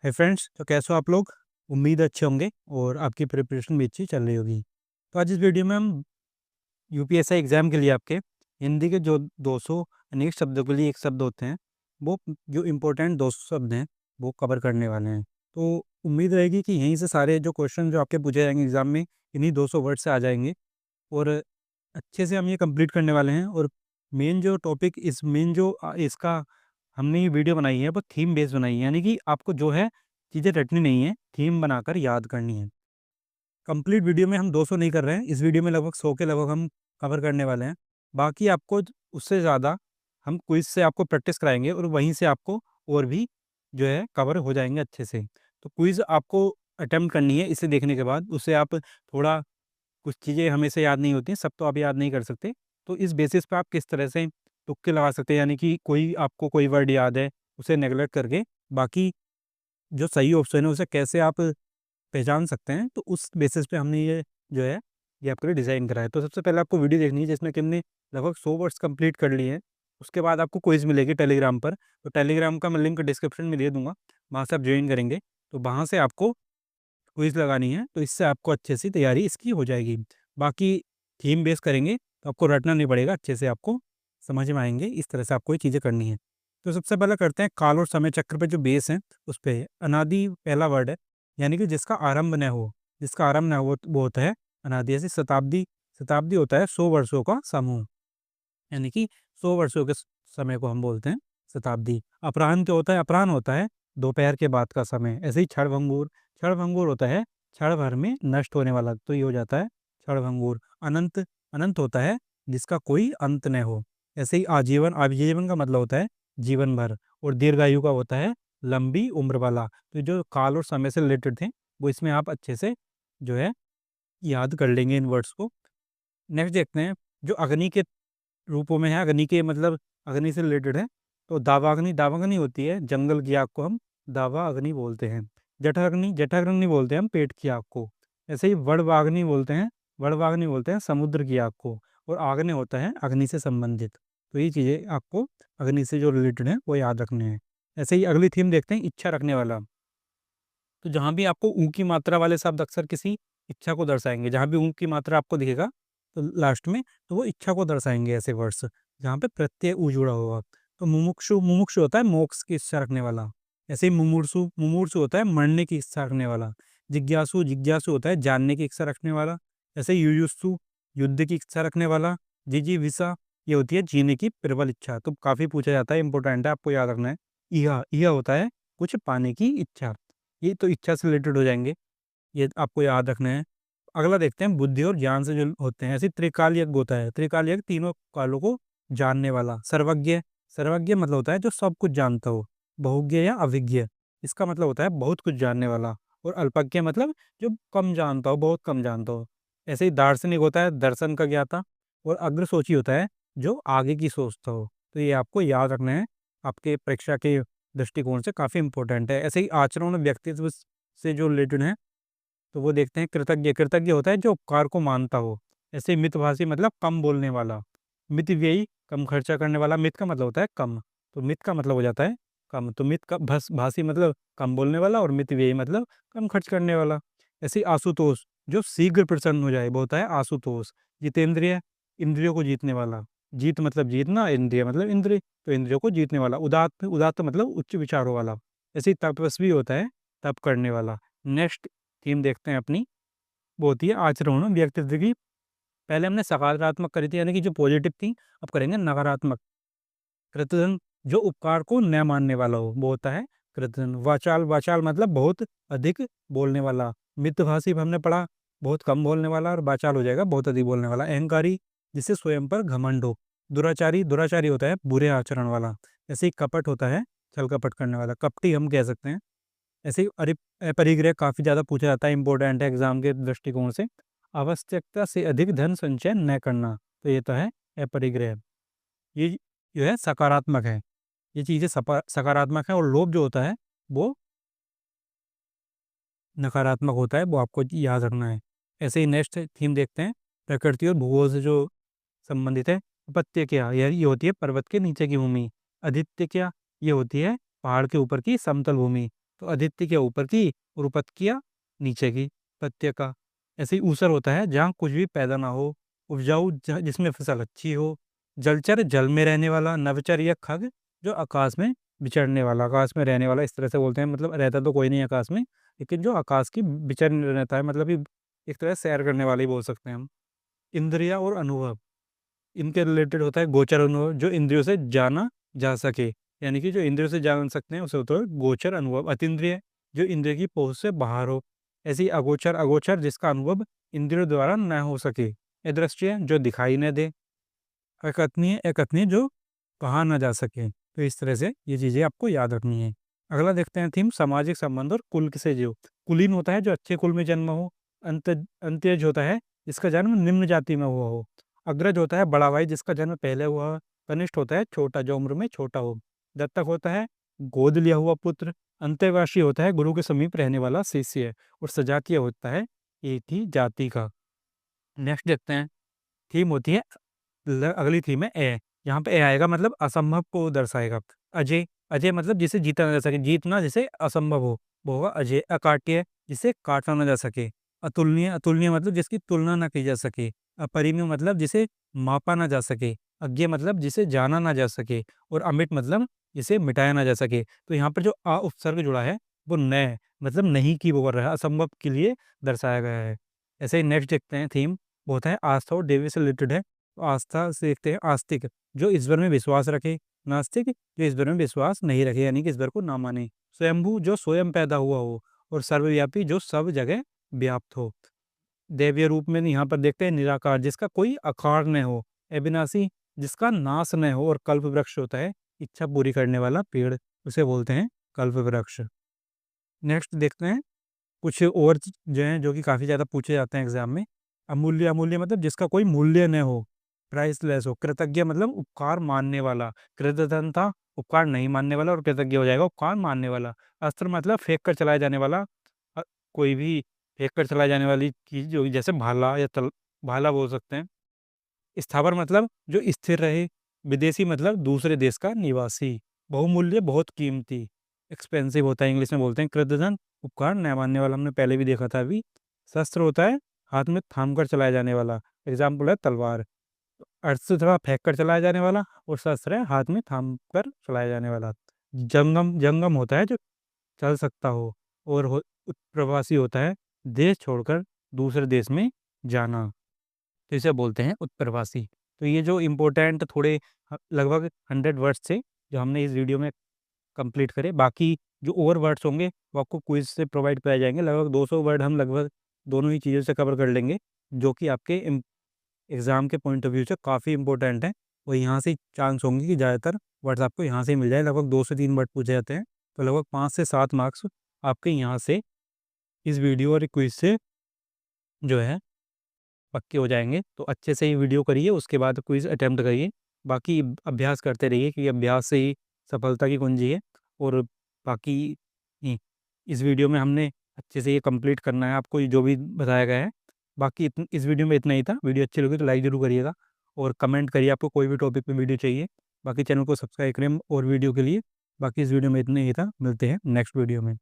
Hi friends, तो कैसे हो आप लोग। उम्मीद है अच्छे होंगे और आपकी प्रिपरेशन भी अच्छी चल रही होगी। तो आज इस वीडियो में हम यूपीएससी एग्ज़ाम के लिए आपके हिंदी के जो 200 अनेक शब्दों के लिए एक शब्द होते हैं, वो जो इम्पोर्टेंट 200 शब्द हैं वो कवर करने वाले हैं। तो उम्मीद रहेगी कि यहीं से सारे जो क्वेश्चन जो आपके पूछे जाएंगे एग्ज़ाम में, इन्हीं 200 वर्ड से आ जाएंगे और अच्छे से हम ये कंप्लीट करने वाले हैं। और मेन जो टॉपिक इस मेन जो इसका हमने ये वीडियो बनाई है वो थीम बेस्ड बनाई है, यानी कि आपको जो है चीज़ें रटनी नहीं है, थीम बनाकर याद करनी है। कंप्लीट वीडियो में हम 200 नहीं कर रहे हैं, इस वीडियो में लगभग 100 के लगभग हम कवर करने वाले हैं। बाकी आपको उससे ज़्यादा हम क्विज़ से आपको प्रैक्टिस कराएँगे और वहीं से आपको और भी जो है कवर हो जाएँगे अच्छे से। तो क्विज़ आपको अटेम्प्ट करनी है, इसे देखने के बाद उससे आप थोड़ा कुछ चीज़ें हमेशा याद नहीं होती हैं, सब तो आप याद नहीं कर सकते। तो इस बेसिस पे आप किस तरह से तुक्के लगा सकते हैं, यानी कि कोई आपको कोई वर्ड याद है, उसे नेगलेक्ट करके बाकी जो सही ऑप्शन है उसे कैसे आप पहचान सकते हैं, तो उस बेसिस पे हमने ये जो है ये आपके लिए डिज़ाइन करा है। तो सबसे पहले आपको वीडियो देखनी है जिसमें कि हमने लगभग 100 वर्ड्स कंप्लीट कर लिए हैं। उसके बाद आपको क्विज़ मिलेगी टेलीग्राम पर, तो टेलीग्राम का मैं लिंक डिस्क्रिप्शन में दे दूँगा, वहाँ से आप जॉइन करेंगे, तो वहाँ से आपको क्विज़ लगानी है, तो इससे आपको अच्छे से तैयारी इसकी हो जाएगी। बाकी थीम बेस करेंगे, तो आपको रटना नहीं पड़ेगा, अच्छे से आपको समझ में आएँगे, इस तरह से आपको ये चीज़ें करनी है। तो सबसे पहले करते हैं काल और समय चक्र पे जो बेस है, उस पे अनादि पहला वर्ड है, यानी कि जिसका आरंभ न हो, जिसका आरंभ न हो वो होता है अनादि। जैसे शताब्दी, शताब्दी होता है 100 वर्षों का समूह, यानी कि 100 वर्षों के समय को हम बोलते हैं शताब्दी। अपराह्न क्या होता है? अपराह्न होता है दोपहर के बाद का समय। ऐसे ही क्षणभंगुर, क्षणभंगुर होता है क्षण भर में नष्ट होने वाला, तो ये हो जाता है क्षणभंगुर। अनंत, अनंत होता है जिसका कोई अंत न हो। ऐसे ही आजीवन, आजीवन का मतलब होता है जीवन भर। और दीर्घायु का होता है लंबी उम्र वाला। तो जो काल और समय से रिलेटेड थे वो इसमें आप अच्छे से जो है याद कर लेंगे इन वर्ड्स को। नेक्स्ट देखते हैं जो अग्नि के रूपों में है, अग्नि के मतलब अग्नि से रिलेटेड है। तो दावाग्नि, दावाग्नि होती है जंगल की आग को हम दावा अग्नि बोलते हैं। जठराग्नि, जठराग्नि बोलते हैं हम पेट की आग को। ऐसे ही वड़वाग्नि बोलते हैं, वड़वाग्नि बोलते हैं समुद्र की आग को। और आग्नेय होता है अग्नि से संबंधित। तो ये चीज़ें आपको अग्नि से जो रिलेटेड है वो याद रखने हैं। ऐसे ही अगली थीम देखते हैं इच्छा रखने वाला। तो जहाँ भी आपको ऊ की मात्रा वाले शब्द अक्सर किसी इच्छा को दर्शाएँगे, जहाँ भी ऊ की मात्रा आपको दिखेगा तो लास्ट में, तो वो इच्छा को दर्शाएँगे ऐसे वर्ड्स, जहाँ पे प्रत्यय ऊ जुड़ा होगा। तो मुमुक्षु, मुमुक्षु होता है मोक्ष की इच्छा रखने वाला। ऐसे ही मुमूर्षु, मुमूर्षु होता है मरने की इच्छा रखने वाला। जिज्ञासु, जिज्ञासु होता है जानने की इच्छा रखने वाला। ऐसे ही युयुत्सु, युद्ध की इच्छा रखने वाला। जिजीविषा, ये होती है जीने की प्रबल इच्छा। तो काफ़ी पूछा जाता है, इंपॉर्टेंट है, आपको याद रखना है। इहा, इहा होता है कुछ पाने की इच्छा। ये तो इच्छा से रिलेटेड हो जाएँगे, ये आपको याद रखना है। अगला देखते हैं बुद्धि और ज्ञान से जो होते हैं। ऐसे त्रिकाल यज्ञ होता है, त्रिकाल यज्ञ तीनों कालों को जानने वाला। सर्वज्ञ, सर्वज्ञ मतलब होता है जो सब कुछ जानता हो। बहुज्ञ या अभिज्ञ, इसका मतलब होता है बहुत कुछ जानने वाला। और अल्पज्ञ मतलब जो कम जानता हो, बहुत कम जानता हो। ऐसे ही दार्शनिक होता है दर्शन का ज्ञाता। और अग्रसोची होता है जो आगे की सोचता हो। तो ये आपको याद रखना है, आपके परीक्षा के दृष्टिकोण से काफ़ी इंपॉर्टेंट है। ऐसे ही आचरण और व्यक्तित्व से जो रिलेटेड है, तो वो देखते हैं कृतज्ञ, कृतज्ञ होता है जो उपकार को मानता हो। ऐसे ही मितभाषी मतलब कम बोलने वाला। मितव्ययी कम खर्चा करने वाला। मित का मतलब होता है कम, तो मित का मतलब हो जाता है कम। तो मित का भाषी मतलब कम बोलने वाला और मितव्ययी मतलब कम खर्च करने वाला। ऐसे ही आशुतोष जो शीघ्र प्रसन्न हो जाए वो होता है आशुतोष। जितेंद्रिय, इंद्रियों को जीतने वाला। जीत मतलब जीतना, इंद्रिय मतलब इंद्रिय, तो इंद्रियों को जीतने वाला। उदात्त, उदात्त मतलब उच्च विचारों वाला। ऐसे ही तपस्वी होता है तप करने वाला। नेक्स्ट थीम देखते हैं अपनी, वो होती है आचरण और व्यक्तित्व की। पहले हमने सकारात्मक करी थी, यानी कि जो पॉजिटिव थी, अब करेंगे नकारात्मक। कृतघ्न जो उपकार को न मानने वाला हो वो होता है कृतघ्न। वाचाल, वाचाल मतलब बहुत अधिक बोलने वाला। मितभाषी हमने पढ़ा बहुत कम बोलने वाला, और वाचाल हो जाएगा बहुत अधिक बोलने वाला। अहंकारी जिससे स्वयं पर घमंड हो। दुराचारी, दुराचारी होता है बुरे आचरण वाला। ऐसे ही कपट होता है छल कपट करने वाला, कपटी हम कह सकते हैं। ऐसे ही अपरिग्रह काफ़ी ज़्यादा पूछा जाता है, इंपॉर्टेंट है एग्जाम के दृष्टिकोण से। आवश्यकता से अधिक धन संचय न करना, तो ये तो है अपरिग्रह। ये जो है सकारात्मक है, ये चीज़ें सकारात्मक है। और लोभ जो होता है वो नकारात्मक होता है, वो आपको याद रखना है। ऐसे ही नेक्स्ट थीम देखते हैं प्रकृति और भूगोल से जो संबंधित है। उपत्य क्या, ये होती है पर्वत के नीचे की भूमि। आदित्य क्या, ये होती है पहाड़ के ऊपर की समतल भूमि। तो अदित्य क्या ऊपर की और उपत्या नीचे की, पत्य का। ऐसे ही ऊसर होता है जहाँ कुछ भी पैदा ना हो, उपजाऊ जिसमें फसल अच्छी हो, जलचर जल में रहने वाला, नभचर या खग जो आकाश में विचरने वाला, आकाश में रहने वाला, इस तरह से बोलते हैं। मतलब रहता तो कोई नहीं आकाश में, लेकिन जो आकाश की विचर रहता है, मतलब कि एक तरह से सैर करने वाले ही बोल सकते हैं हम। इंद्रिया और अनुभव, इनके रिलेटेड होता है गोचर अनुभव, जो इंद्रियों से जाना जा सके, यानी कि जो इंद्रियों से जान सकते हैं उसे होता है गोचर अनुभव। अतीन्द्रिय, जो इंद्रिय की पहुंच से बाहर हो। ऐसी अगोचर, अगोचर जिसका अनुभव इंद्रियों द्वारा न हो सके। अदृश्य, जो दिखाई न दे। अकथनीय, अकथनीय जो कहा न जा सके। तो इस तरह से ये चीज़ें आपको याद रखनी है। अगला देखते हैं थीम, सामाजिक संबंध और कुल से जो। कुलीन होता है जो अच्छे कुल में जन्म हो। अंत्यज होता है जिसका जन्म निम्न जाति में हुआ हो। अग्रज होता है बड़ा भाई जिसका जन्म पहले हुआ हो। कनिष्ठ होता है छोटा, जो उम्र में छोटा हो। दत्तक होता है गोद लिया हुआ पुत्र। अंत्यवासी होता है गुरु के समीप रहने वाला शिष्य। और सजातीय होता है एक ही जाति का। नेक्स्ट देखते हैं, थीम होती है अगली थीम है ए। यहाँ पे ए आएगा मतलब असंभव को दर्शाएगा। अजय, अजय मतलब जिसे जीता ना जा सके, जीतना जिसे असंभव हो वो होगा अजय। अकाट्य, जिसे काटा ना जा सके। अतुलनीय, अतुलनीय मतलब जिसकी तुलना ना की जा सके। अपरिमेय मतलब जिसे मापा ना जा सके। अज्ञेय मतलब जिसे जाना ना जा सके। और अमिट मतलब जिसे मिटाया ना जा सके। तो यहाँ पर जो अ उपसर्ग जुड़ा है वो न है, मतलब नहीं की वो कर रहा है, असंभव के लिए दर्शाया गया है। ऐसे ही नेक्स्ट देखते हैं थीम, वो होता है आस्था और देवी से रिलेटेड है। तो आस्था से देखते हैं आस्तिक, जो ईश्वर में विश्वास रखे। नास्तिक, जो ईश्वर में विश्वास नहीं रखे, यानी कि ईश्वर को ना माने। स्वयंभू, जो स्वयं पैदा हुआ हो। और सर्वव्यापी, जो सब जगह व्याप्त हो। दैवीय रूप में यहाँ पर देखते हैं निराकार, जिसका कोई आकार न हो। अविनाशी, जिसका नाश न हो। और कल्प वृक्ष होता है इच्छा पूरी करने वाला पेड़, उसे बोलते हैं कल्प वृक्ष। नेक्स्ट देखते हैं कुछ और जो हैं जो कि काफ़ी ज़्यादा पूछे जाते हैं एग्जाम में। अमूल्य, अमूल्य मतलब जिसका कोई मूल्य न हो, प्राइसलेस हो। कृतज्ञ मतलब उपकार मानने वाला। कृतज्ञता उपकार नहीं मानने वाला, और कृतज्ञ हो जाएगा उपकार मानने वाला। अस्त्र मतलब फेंक कर चलाया जाने वाला, कोई भी फेंक कर चलाए जाने वाली चीज़, जो जैसे भाला या भाला बोल सकते हैं। स्थावर मतलब जो स्थिर रहे। विदेशी मतलब दूसरे देश का निवासी। बहुमूल्य बहुत कीमती, एक्सपेंसिव होता है, इंग्लिश में बोलते हैं। कृतघ्न उपकार न मानने वाला, हमने पहले भी देखा था अभी। शस्त्र होता है हाथ में थाम कर चलाया जाने वाला, एग्जाम्पल है तलवार। अस्त्र थोड़ा फेंक कर चलाया जाने वाला, और शस्त्र है हाथ में थाम कर चलाया जाने वाला। जंगम, जंगम होता है जो चल सकता हो। और प्रवासी होता है देश छोड़कर दूसरे देश में जाना, तो इसे बोलते हैं उत्प्रवासी। तो ये जो इम्पोर्टेंट थोड़े लगभग 100 वर्ड्स थे जो हमने इस वीडियो में कंप्लीट करे। बाकी जो और वर्ड्स होंगे वो आपको क्विज से प्रोवाइड कराए जाएंगे। लगभग 200 वर्ड हम लगभग दोनों ही चीज़ों से कवर कर लेंगे, जो कि आपके एग्ज़ाम के पॉइंट ऑफ व्यू से काफ़ी इंपॉर्टेंट है। और यहाँ से चांस होंगे कि ज़्यादातर वर्ड्स आपको यहाँ से ही मिल जाए। लगभग 2 से 3 वर्ड पूछे जाते हैं, तो लगभग 5 से 7 मार्क्स आपके यहाँ से इस वीडियो और क्विज से जो है पक्के हो जाएंगे। तो अच्छे से ही वीडियो करिए, उसके बाद क्विज अटेम्प्ट करिए। बाकी अभ्यास करते रहिए, क्योंकि अभ्यास से ही सफलता की कुंजी है। और बाकी इस वीडियो में हमने अच्छे से ये कंप्लीट करना है आपको, जो भी बताया गया है। बाकी इस वीडियो में इतना ही था। वीडियो अच्छी लगी तो लाइक जरूर करिएगा, और कमेंट करिए आपको कोई भी टॉपिक पे वीडियो चाहिए। बाकी चैनल को सब्सक्राइब करें और वीडियो के लिए। बाकी इस वीडियो में इतना ही था, मिलते हैं नेक्स्ट वीडियो में।